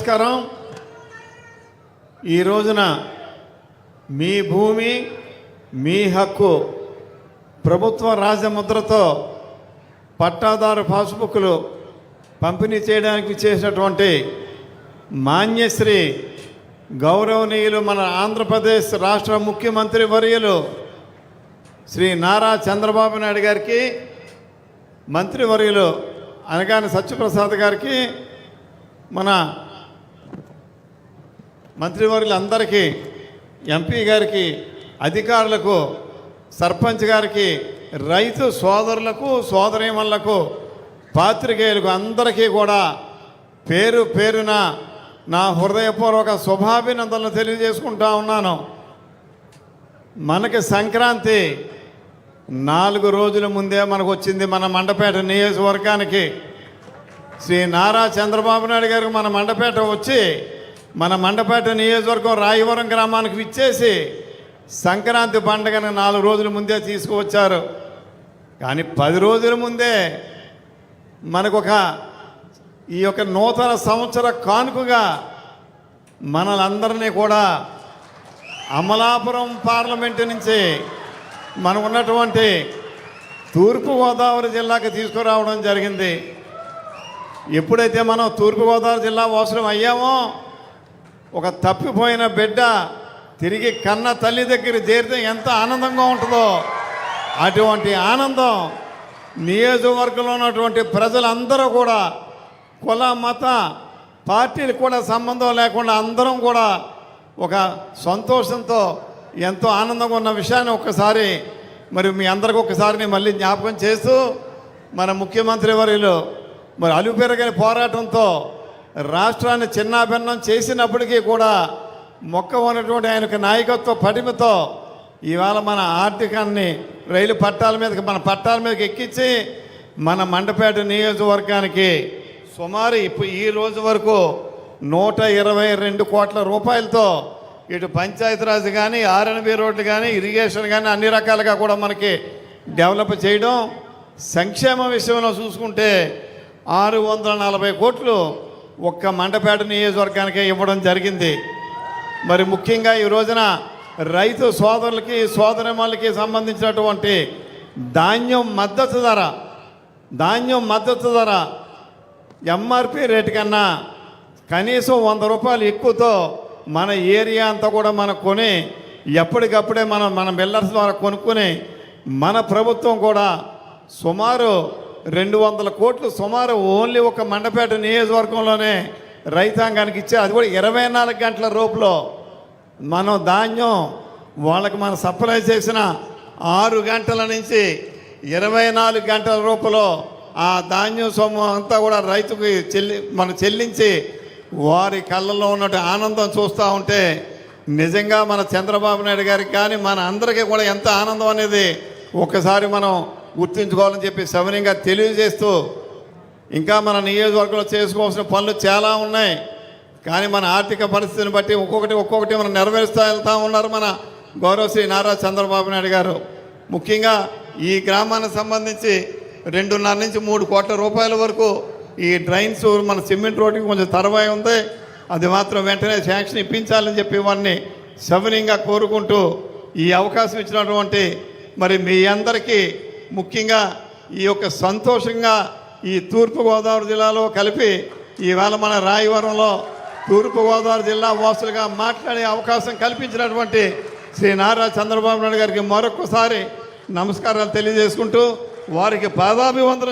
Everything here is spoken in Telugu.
నమస్కారం. ఈ రోజున మీ భూమి మీ హక్కు ప్రభుత్వ రాజముద్రతో పట్టాదారు పాస్బుక్లు పంపిణీ చేయడానికి చేసినటువంటి మాన్యశ్రీ గౌరవనీయులు మన ఆంధ్రప్రదేశ్ రాష్ట్ర ముఖ్యమంత్రి వర్యులు శ్రీ నారా చంద్రబాబు నాయుడు గారికి, మంత్రివర్యులు అనగాని సత్యప్రసాద్ గారికి, మన మంత్రివర్యులందరికీ, ఎంపీ గారికి, అధికారులకు, సర్పంచ్ గారికి, రైతు సోదరులకు, సోదరీమణులకు, పాత్రికేయులకు అందరికీ కూడా పేరు పేరున నా హృదయపూర్వక శుభాభినందనలు తెలియజేసుకుంటా ఉన్నాను. మనకి సంక్రాంతి 4 రోజుల ముందే మనకు వచ్చింది. మన మండపేట నియోజకవర్గానికి శ్రీ నారా చంద్రబాబు నాయుడు గారికి మన మండపేట వచ్చి మన మండపేట నియోజకవర్గం రాయవరం గ్రామానికి విచ్చేసి సంక్రాంతి పండుగను 4 రోజుల ముందే తీసుకువచ్చారు. కానీ 10 రోజుల ముందే మనకొక ఈ యొక్క నూతన సంవత్సర కానుకగా మనలందరినీ కూడా అమలాపురం పార్లమెంటు నుంచి మనం ఉన్నటువంటి తూర్పుగోదావరి జిల్లాకి తీసుకురావడం జరిగింది. ఎప్పుడైతే మనం తూర్పుగోదావరి జిల్లా వాసులం అయ్యామో, ఒక తప్పిపోయిన బిడ్డ తిరిగి కన్న తల్లి దగ్గర చేరితే ఎంత ఆనందంగా ఉంటుందో అటువంటి ఆనందం నియోజకవర్గంలో ఉన్నటువంటి ప్రజలందరూ కూడా కుల మత పార్టీలు కూడా సంబంధం లేకుండా అందరం కూడా ఒక సంతోషంతో ఎంతో ఆనందంగా ఉన్న విషయాన్ని ఒక్కసారి మరి మీ అందరికీ ఒక్కసారి మళ్ళీ జ్ఞాపకం చేస్తూ, మన ముఖ్యమంత్రి వర్యులు మరి అలుపెరగని పోరాటంతో రాష్ట్రాన్ని చిన్నాభిన్నం చేసినప్పటికీ కూడా మొక్క ఉన్నటువంటి ఆయనకు నాయకత్వ పటిమతో ఇవాళ మన ఆర్థికాన్ని రైలు పట్టాల మీదకి మన పట్టాల మీదకి ఎక్కించి మన మండపేట నియోజకవర్గానికి సుమారు ఇప్పుడు ఈ రోజు వరకు 122 కోట్ల రూపాయలతో ఇటు పంచాయతీరాజ్ కానీ, ఆర్ఎన్బి రోడ్లు కానీ, ఇరిగేషన్ కానీ అన్ని రకాలుగా కూడా మనకి డెవలప్ చేయడం. సంక్షేమ విషయంలో చూసుకుంటే 640 కోట్లు ఒక్క మండపేట నియోజకవర్గానికే ఇవ్వడం జరిగింది. మరి ముఖ్యంగా ఈ రోజున రైతు సోదరులకి, సోదరిమణులకి సంబంధించినటువంటి ధాన్యం మద్దతు ధర ఎంఆర్పి రేటు కన్నా కనీసం 100 రూపాయలు ఎక్కువతో మన ఏరియా అంతా కూడా మనం కొని ఎప్పటికప్పుడే మన మిల్లర్స్ ద్వారా కొనుక్కొని మన ప్రభుత్వం కూడా సుమారు 200 కోట్లు సుమారు ఓన్లీ ఒక మండపేట నియోజకవర్గంలోనే రైతాంగానికి ఇచ్చే, అది కూడా 24 గంటల రూపులో మనం ధాన్యం వాళ్ళకి మనం సప్లై చేసిన 6 గంటల నుంచి 24 గంటల రూపంలో ఆ ధాన్యం సొమ్ము అంతా కూడా రైతుకి చెల్లించి వారి కళ్ళల్లో ఉన్నట్టు ఆనందం చూస్తూ ఉంటే నిజంగా మన చంద్రబాబు నాయుడు గారికి కానీ మన అందరికీ కూడా ఎంత ఆనందం అనేది ఒక్కసారి మనం గుర్తుంచుకోవాలని చెప్పి సవినయంగా తెలియజేస్తూ, ఇంకా మన నియోజకవర్గంలో చేసుకోవాల్సిన పనులు చాలా ఉన్నాయి. కానీ మన ఆర్థిక పరిస్థితిని బట్టి ఒక్కొక్కటి మనం నెరవేరుస్తూ వెళ్తూ ఉన్నారు మన గౌరవ శ్రీ నారా చంద్రబాబు నాయుడు గారు. ముఖ్యంగా ఈ గ్రామానికి సంబంధించి 2.5 నుంచి 3 కోట్ల రూపాయల వరకు ఈ డ్రైన్స్, మన సిమెంట్ రోడ్డుకి కొంచెం తరవాయి ఉంది, అది మాత్రం వెంటనే శాంక్షన్ ఇప్పించాలని చెప్పి వారిని సవినయంగా కోరుకుంటూ, ఈ అవకాశం ఇచ్చినటువంటి మరి మీ అందరికీ ముఖ్యంగా ఈ యొక్క సంతోషంగా ఈ తూర్పుగోదావరి జిల్లాలో కలిపి ఈవేళ మన రాయవరంలో తూర్పుగోదావరి జిల్లా వాసులుగా మాట్లాడే అవకాశం కల్పించినటువంటి శ్రీ నారా చంద్రబాబు నాయుడు గారికి మరొకసారి నమస్కారాలు తెలియజేసుకుంటూ వారికి పాదాభివందనం